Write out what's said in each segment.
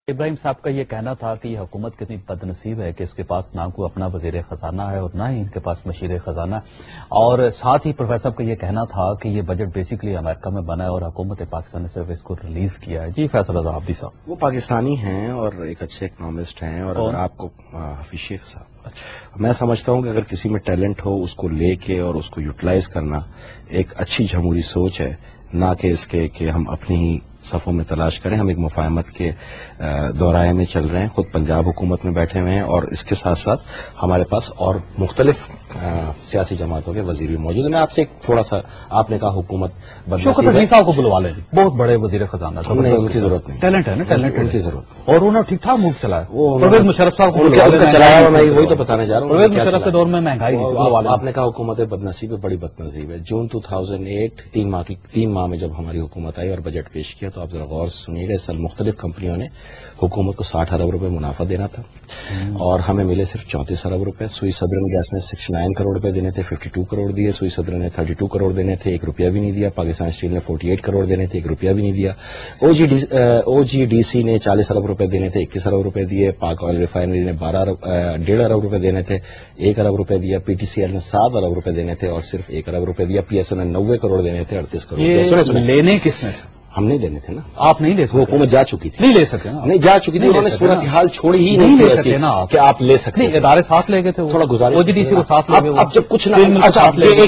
ابراہیم صاحب کا یہ کہنا تھا کہ یہ حکومت کتنی بدنصیب ہے کہ اس کے پاس نہ کوئی اپنا وزیر خزانہ ہے اور نہ ہی ان کے پاس مشیر خزانہ، اور ساتھ ہی پروفیسر صاحب کا یہ کہنا تھا کہ یہ بجٹ بیسیکلی امریکہ میں بنا ہے اور حکومت پاکستان نے صرف اس کو ریلیز کیا ہے۔ جی فیصل رضا عابدی صاحب، وہ پاکستانی ہیں اور ایک اچھے اکنامسٹ ہیں، اور آپ کو حفیظ شیخ صاحب، میں سمجھتا ہوں کہ اگر کسی میں ٹیلنٹ ہو اس کو لے کے اور اس کو یوٹیلائز کرنا ایک اچھی جمہوری سوچ ہے، نہ کہ اس کے کہ ہم اپنی ہی صفوں میں تلاش کریں۔ ہم ایک مفاہمت کے دورائے میں چل رہے ہیں، خود پنجاب حکومت میں بیٹھے ہوئے ہیں، اور اس کے ساتھ ساتھ ہمارے پاس اور مختلف سیاسی جماعتوں کے وزیر بھی موجود ہیں۔ میں آپ سے ایک تھوڑا سا، آپ نے کہا حکومت شوکت عزیز صاحب کو بلوا لیں، بہت بڑے وزیر خزانہ، نہیں ان کی ضرورت نہیں، ٹیلنٹ ہے نا، ٹیلنٹ ان کی ضرورت، اور انہوں نے ٹھیک ٹھاک موو چلایا۔ پرویز مشرف صاحب کو چلایا ہوا، میں وہی تو بتانے جا رہا ہوں۔ پرویز مشرف کے دور میں مہنگائی، آپ نے کہا حکومت بدنصیب ہے، بڑی بدنصیب ہے۔ جون 2008 تین ماہ میں جب ہماری حکومت آئی اور بجٹ پیش کیا تو آپ ذرا غور سے سنیے گا، اس سال مختلف کمپنیوں نے حکومت کو 60 ارب روپے منافع دینا تھا اور ہمیں ملے صرف 34 ارب روپے۔ سوئی صدرن گیس نے 69 کروڑ روپے دینے تھے، 52 کروڑ دیے۔ سوئی صدرن نے 32 کروڑ دینے تھے، 1 روپیہ بھی نہیں دیا۔ پاکستان اسٹیل نے 48 کروڑ دینے تھے، 1 روپیہ بھی نہیں دیا۔ او جی ڈی سی نے 40 ارب روپے دینے تھے، 21 ارب روپے دیے۔ پاک آئل ریفائنری نے 1.5 ارب روپے دینے تھے، 1 ارب روپے دیا۔ پی ٹی سی ایل نے 7 ارب روپے دینے تھے اور صرف 1 ارب روپے دیا۔ پی ایس ایل نے 90 کروڑ دینے تھے، 38 کروڑ لینے کس نے؟ ہم نہیں دینے تھے نا، آپ نہیں لے سکتے، حکومت جا چکی تھی، نہیں لے سکتے، نہیں جا چکی تھی، انہوں نے صورتحال چھوڑی ہی نہیں تھی کہ آپ لے سکتے، ادارے ساتھ لے گئے تھے، تھوڑا گزارش او جی ڈی سی کو ساتھ لے گئے۔ اب جب کچھ نہ، اچھا اب یہ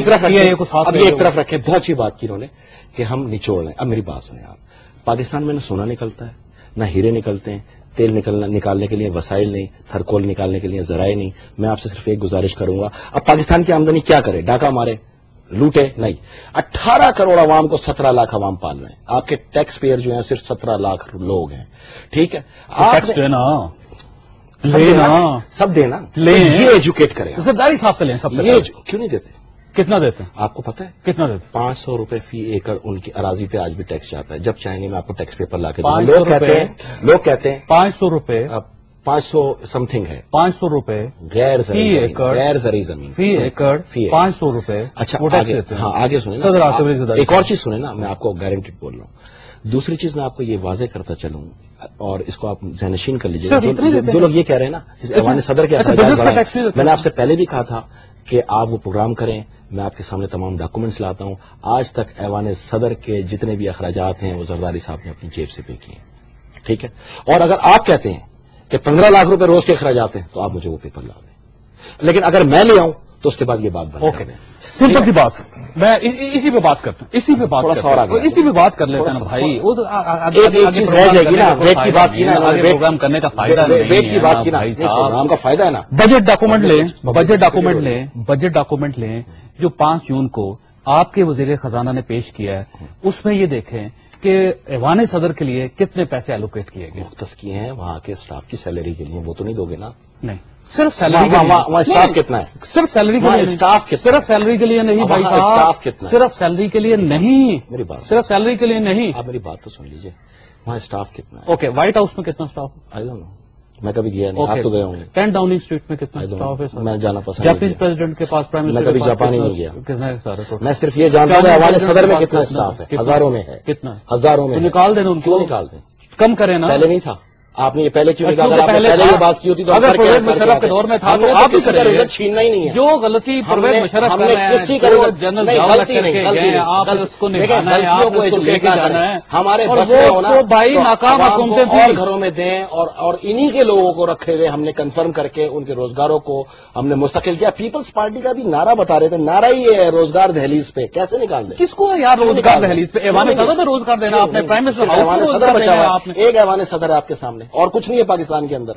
ایک طرف رکھے، بہت اچھی بات کی انہوں نے کہ ہم نچوڑ لیں۔ اب میری بات سنیں آپ، پاکستان میں نہ سونا نکلتا ہے، نہ ہیرے نکلتے ہیں، تیل نکالنے کے لیے وسائل نہیں، تھرکول نکالنے کے لیے ذرائع نہیں۔ میں آپ سے صرف ایک گزارش کروں گا، اب پاکستان کی آمدنی کیا کرے؟ ڈاکہ مارے، لوٹے؟ نہیں، 18 کروڑ عوام کو 17 لاکھ عوام پال رہے ہیں۔ آپ کے ٹیکس پیئر جو ہیں صرف 17 لاکھ لوگ ہیں، ٹھیک ہے؟ سب دینا، یہ ایجوکیٹ کریں، سرداری صاحب سے لیں، سب یہ کیوں نہیں دیتے؟ کتنا دیتے ہیں آپ کو پتا ہے کتنا دیتے؟ 500 روپے فی ایکڑ ان کی اراضی پہ آج بھی ٹیکس جاتا ہے۔ جب چاہیں گے میں آپ کو ٹیکس پیپر لا کے دوں گا۔ لوگ کہتے ہیں 500 روپے، 500 سم تھنگ ہے، 500 روپے غیر زرعی زمین فی ایکڑ 500 روپے۔ اچھا ہاں آگے سنیں، ایک اور چیز سنیں نا، میں آپ کو گارنٹیڈ بول رہا ہوں۔ دوسری چیز میں آپ کو یہ واضح کرتا چلوں اور اس کو آپ ذہن نشین کر لیجیے، جو لوگ یہ کہہ رہے ہیں نا ایوان صدر کے اخراجات بڑھائیں، میں نے آپ سے پہلے بھی کہا تھا کہ آپ وہ پروگرام کریں، میں آپ کے سامنے تمام ڈاکومنٹس لاتا ہوں۔ آج تک ایوان صدر کے جتنے بھی اخراجات ہیں وہ زرداری صاحب نے اپنی جیب سے پے کیے ہیں، ٹھیک ہے؟ اور اگر آپ کہتے ہیں کہ 15 لاکھ روپے روز کے اخراجات ہیں تو آپ مجھے وہ پیپر لا دیں، لیکن اگر میں لے آؤں تو اس کے بعد یہ بات بند کر دیں۔ سمپل سی بات، میں اسی پہ بات کرتا ہوں، اسی پہ بات کر لیتے ہیں بھائی۔ ایک چیز رہ جائے گی نا، ویٹ کی بات کی نا، پروگرام کرنے کا فائدہ نہیں، ویٹ کی بات کی نا، پروگرام کا فائدہ ہے نا۔ بجٹ ڈاکومنٹ لیں جو 5 جون کو آپ کے وزیر خزانہ نے پیش کیا ہے، اس میں یہ دیکھیں کہ ایوان صدر کے لیے کتنے پیسے الوکیٹ کیے گئے، مختص کیے ہیں وہاں کے اسٹاف کی سیلری کے لیے، وہ تو نہیں دو گے نا؟ نہیں، صرف سیلری، وہاں اسٹاف کتنا ہے؟ صرف سیلری کے لیے، صرف سیلری کے لیے نہیں بھائی صاحب، اسٹاف کتنا؟ صرف سیلری کے لیے نہیں، میری بات صرف سیلری کے لیے نہیں، آپ میری بات تو سن لیجیے، وہاں اسٹاف کتنا ہے؟ اوکے، وائٹ ہاؤس میں کتنا اسٹاف؟ آئی ڈونٹ نو، میں کبھی گیا نہیں، آپ تو گئے ہوں گے۔ 10 ڈاؤننگ اسٹریٹ میں کتنا اسٹاف ہے؟ میں جانا پسند جاپنیز پریزیڈنٹ کے پاس، پرائم منسٹر میں کبھی جاپان ہی نہیں گیا، کتنا؟ میں صرف یہ جانتا ہوں ایوان صدر میں کتنا اسٹاف ہے، ہزاروں میں ہے، کتنا؟ ہزاروں میں۔ نکال دینا ان کو، نکال دیں، کم کریں نا۔ پہلے نہیں تھا، آپ نے یہ پہلے کیوں نہیں کہا؟ اگر آپ نے پہلے یہ بات کی ہوتی تو اگر پرویز مشرف کے دور میں تھا تو آپ کسی کا رزق چھیننا ہی نہیں ہے۔ جو غلطی پرویز مشرف کر رہے ہیں، کسی کا رزق جنرل نہیں، جاولا غلطی کر کے گئے، آپ اس کو نبھانا ہے، آپ اس کو لے کے جانا ہے، ہمارے اور بس میں ہونا وہ بھائی ناکام حکومتیں تھیں، اور گھروں میں دیں، اور انہی کے لوگوں کو رکھے ہوئے ہم نے کنفرم کر کے ان کے روزگاروں کو ہم نے مستقل کیا۔ پیپلز پارٹی کا بھی نعرہ بتا رہے تھے، نعرہ ہی ہے روزگار دہلیز پہ، کیسے نکال دیں؟ کس کو یار روزگار دہلیز پہ؟ ایوان صدر میں روزگار دینا آپ نے، پرائم منسٹر ایوان صدر بچا ہوا ہے، ایک ایوان صدر ہے آپ کے سامنے، اور کچھ نہیں ہے پاکستان کے اندر،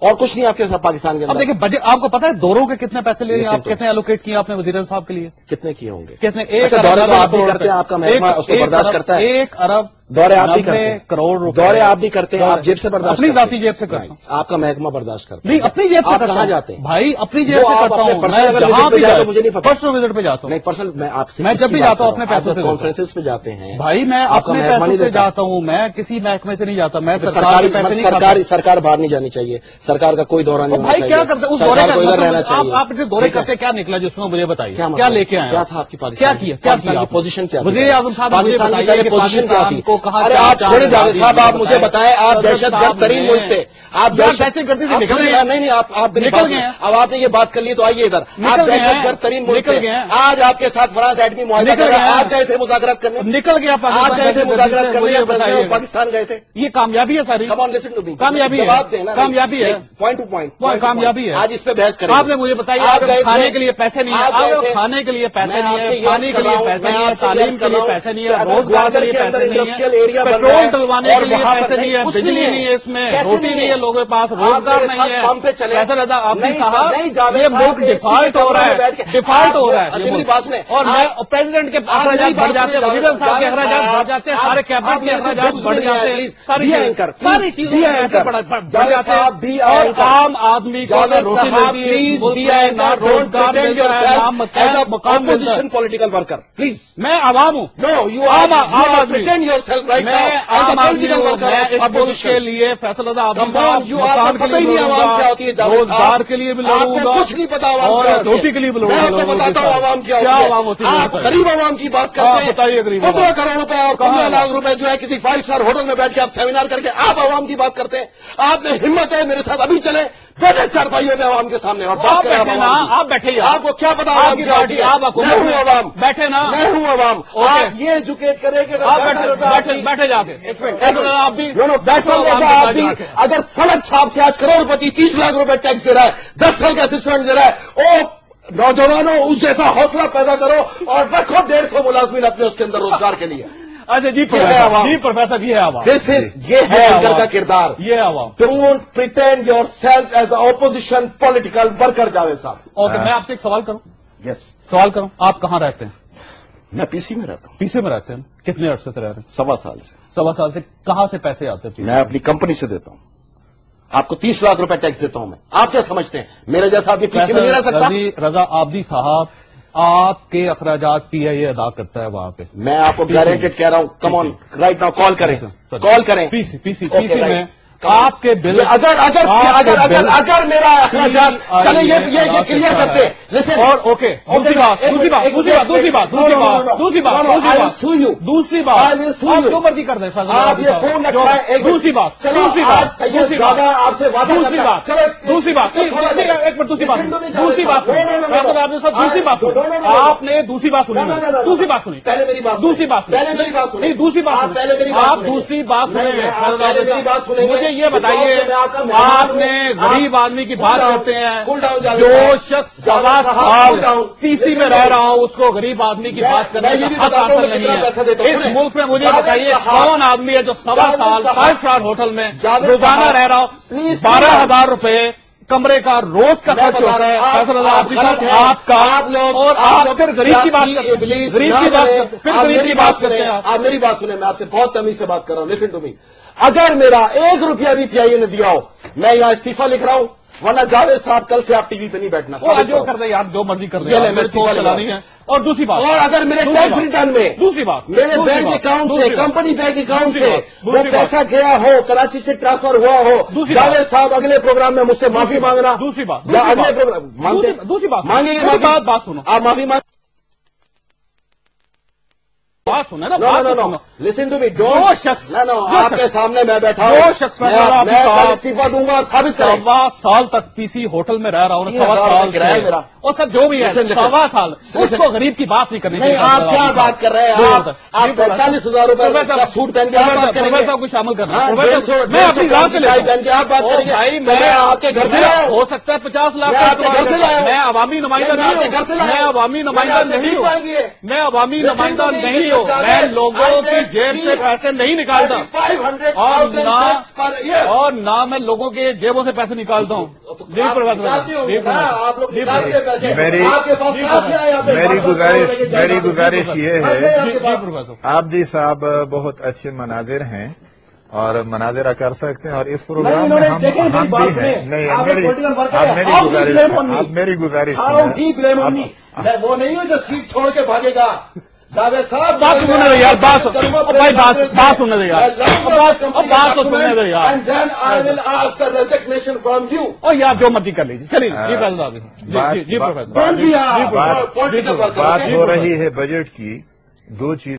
اور کچھ نہیں آپ کے ساتھ پاکستان کے اندر۔ اب دیکھیں بجٹ، آپ کو پتا ہے دوروں کے کتنے پیسے لے آپ کتنے الوکیٹ کیے آپ نے وزیر صاحب کے لیے؟ کتنے کیے ہوں گے؟ کتنے؟ دورے تو آپ بھی کرتے ہیں، آپ کا محکمہ اس کو برداشت کرتا ہے۔ 1 ارب دورے آپ بھی کرتے ہیں، کروڑ روپے دورے آپ بھی کرتے ہیں، آپ جیب سے برداشت اپنی ذاتی جیب سے کرتا ہوں، آپ کا محکمہ برداشت کرتا ہے؟ نہیں اپنی جیب سے آپ کہاں جاتے ہیں بھائی؟ اپنی جیب سے کرتا ہوں، مجھے نہیں پتا، پرسنل وزٹ پہ جاتا ہوں، نہیں پرسنل، میں آپ سے میں جب بھی جاتا ہوں اپنے پیسوں سے، کانفرنسز پہ جاتے ہیں بھائی میں اپنے پیسوں سے جاتا ہوں، میں کسی محکمے سے نہیں جاتا، میں سرکار باہر نہیں جانی چاہیے، سرکار کا کوئی دورہ نہیں ہونا چاہیے۔ کیا کرتے اس دورے کا؟ آپ جو دورے کرتے کیا نکلا جس میں مجھے بتائیے، کیا لے کے آئے؟ کیا تھا آپ کی کیا کیا پوزیشن؟ کیا وزیر اعظم صاحب مجھے بتائیے کہ پاکستان کو کہاں ارے آپ چھوڑے جاوید صاحب، آپ مجھے بتائیں، آپ دہشت گرد ترین ملک تھے، آپ دہشت گردی سے نکل گئے. نہیں آپ نکل گئے. اب آپ نے یہ بات کر لی تو آئیے ادھر. آپ دہشت گرد ترین ملک تھے. آج آپ کے ساتھ فرانس ایٹمی معاہدہ کر رہا ہے، آپ گئے تھے مذاکرات کرنے؟ نکل گیا. آپ گئے تھے مذاکرات کرنے، پاکستان گئے تھے. یہ کامیابی ہے ساری. کامیابی ہے، کامیابی ہے، پوائنٹ ٹو پوائنٹ کامیابی ہے. آج اس پہ بحث کریں. آپ نے مجھے بتایا کھانے کے لیے پیسے نہیں ہے، کھانے کے لیے پیسے نہیں ہے، پانی کے لیے پیسے نہیں ہے، تعلیم کے لیے پیسے نہیں ہے، روزگار کے لیے پیسے نہیں ہے، پیٹرول ڈلوانے کے لیے پیسے نہیں ہے، بجلی نہیں ہے، اس میں روٹی نہیں ہے لوگوں کے پاس، روزگار نہیں ہے. فیصل رضا عابدی صاحب، یہ ملک ڈیفالٹ ہو رہا ہے، ڈیفالٹ ہو رہا ہے. اور میں پریزیڈنٹ کے اخراجات بڑھ جاتے ہیں، وزیر صاحب کے اخراجات بڑھ جاتے ہیں، سارے کیبنٹ کے اخراجات بڑھ جاتے ہیں، ساری چیزوں بڑھ جاتے ہیں. اور عام آدمی کو روٹی ملتی ہے، نہ روزگار ملتا ہے، نہ مقام ملتا ہے. Political worker please. میں عوام ہوں، عام آدمی، میں عام آدمی ہوں. میں اس ملک کے لیے فیصل رضا عابدی صاحب مکان کے لیے بھی لڑوں گا، روزگار کے لیے بھی لڑوں گا، کچھ نہیں پتا اور روٹی کے لیے بھی لڑوں گا. میں بتاتا ہوں عوام کیا عوام ہوتی ہے. آپ غریب عوام کی بات کرتے ہیں. بتائیے غریب 15 کروڑ روپے اور 15 لاکھ روپے جو ہے کسی 5 اسٹار ہوٹل میں بیٹھ کے آپ سیمینار کر کے آپ عوام کی بات کرتے ہیں. آپ نے ہمت ہے میرے ساتھ ابھی چلے بیٹھے چارپائیوں میں عوام کے سامنے اور بات کریں. آپ بیٹھے، آپ کو کیا پتا عوام کیا ہوتی ہے؟ میں ہوں عوام، بیٹھے نا، میں ہوں عوام. آپ یہ ایجوکیٹ کریں کہ بیٹھے جا کے اگر سڑک چھاپ سے آج کروڑپتی 30 لاکھ روپے ٹیکس دے رہا ہے، 10 سال کا اسسٹمنٹ دے رہا ہے، او نوجوانوں اس جیسا حوصلہ پیدا کرو اور رکھو 150 ملازمین اپنے اس کے اندر روزگار کے لیے. اچھا جی پروفیسر، یہ ہے عوام، یہ ہے اندر کا کردار. یہ عوام. Don't pretend your self as a opposition political worker. Javed صاحب، اوکے، میں آپ سے ایک سوال کروں. یس، سوال کروں. آپ کہاں رہتے ہیں؟ میں پی سی میں رہتا ہوں. پی سی میں رہتے ہیں. کتنے عرصے سے رہ رہے ہیں؟ 1.25 سال سے. 1.25 سال سے. کہاں سے پیسے آتے ہیں؟ میں اپنی کمپنی سے دیتا ہوں. آپ کو 30 لاکھ روپے ٹیکس دیتا ہوں میں. آپ کیا سمجھتے ہیں میرے جیسا آدمی پی سی میں نہیں رہ سکتا؟ رضا عابدی صاحب، آپ کے اخراجات پی آئی اے ادا کرتا ہے وہاں پہ. میں آپ کو گارنٹیڈ کہہ رہا ہوں. کم آن رائٹ ناؤ کال کریں، کال کریں. پی سی میں آپ کے بل، اگر میرا اخراجات چلے یہ کلیئر کرتے. اور اوکے، دوسری بات آپ جو مرضی کر دیں. آپ یہ فون رکھائیں. دوسری بات دوسری بات آپ سے دوسری بات ایک منٹ. دوسری بات آپ نے دوسری بات سنی. پہلے میری بات، دوسری بات نہیں، دوسری بات پہلے میری بات، آپ دوسری بات سنیں. مجھے یہ بتائیے، آپ نے غریب آدمی کی بات کرتے ہیں، جو شخص 1.25 سال پی سی میں رہ رہا ہو اس کو غریب آدمی کی بات کرنے کا حق حاصل نہیں ہے. اس ملک میں مجھے بتائیے کون آدمی ہے جو 1.25 سال 5 اسٹار ہوٹل میں روزانہ رہ رہا ہو، 12,000 روپے کمرے کا روز کا خرچ ہوتا ہے. فیصل رضا عابدی صاحب، آپ کا، اور آپ پھر غریب کی بات کرتے ہیں، غریب کی بات کرتے ہیں. آپ میری بات سنیں، میں آپ سے بہت تمیز سے بات کر رہا ہوں. Listen to me. اگر میرا 1 روپیہ بھی پی آئی اے نے دیا ہو، میں یہاں استعفیٰ لکھ رہا ہوں، ورنہ جاوید صاحب کل سے آپ ٹی وی پہ نہیں بیٹھنا. جو کر دیں آپ، جو مرضی کر دیں، چلانی ہے. اور دوسری بات، اور اگر میرے ٹیکس ریٹرن میں دوسری بات میرے بینک اکاؤنٹ سے، کمپنی بینک اکاؤنٹ سے وہ پیسہ گیا ہو، کراچی سے ٹرانسفر ہوا ہو، جاوید صاحب اگلے پروگرام میں مجھ سے معافی مانگنا. دوسری بات، اگلے پروگرام دوسری بات مانگیں گے. بات سنو، آپ معافی مانگ. بات سنیں نا. لسن ٹو می. دو شخص، آپ کے سامنے میں بیٹھا ہوں. دو شخص میں استعفیٰ دوں گا. ثابت کریں. 1.25 سال تک پی سی ہوٹل میں رہ رہا ہوں. 1.25 سال کرایہ میرا. اور سر جو بھی ہے 1.25 سال، اس کو غریب کی بات نہیں کرنی نہیں. آپ کیا بات کر رہے ہیں؟ آپ 45,000 روپے کا سوٹ پہن کے آپ بات کریں گے. کو شامل کرنا. میں اپنی رات سے پہن کے آپ بات کریں گے. میں آپ کے گھر سے ہو سکتا ہے 50 لاکھ. میں عوامی نمائندہ نہیں ہوں. میں عوامی نمائندہ نہیں ہوں. میں عوامی نمائندہ نہیں ہوں. میں لوگوں کی جیب سے پیسے نہیں نکالتا، اور نہ میں لوگوں کے جیبوں سے پیسے نکالتا ہوں. میری گزارش یہ ہے، عابدی صاحب بہت اچھے مناظر ہیں اور مناظرہ کر سکتے ہیں، اور اس پروگرام میں ہم بھی ہیں. نہیں، میری گزارش میں وہ نہیں ہوں جو سیٹ چھوڑ کے بھاگے گا. جاوید صاحب بات سننے دے یار، بات سننے دے یار، بات تو سننے دے یار. And then I will ask the resignation from you. اور یار جو مرضی کر لیجیے. چلیے جی پروفیسر، بات ہو رہی ہے بجٹ کی. 2 چیز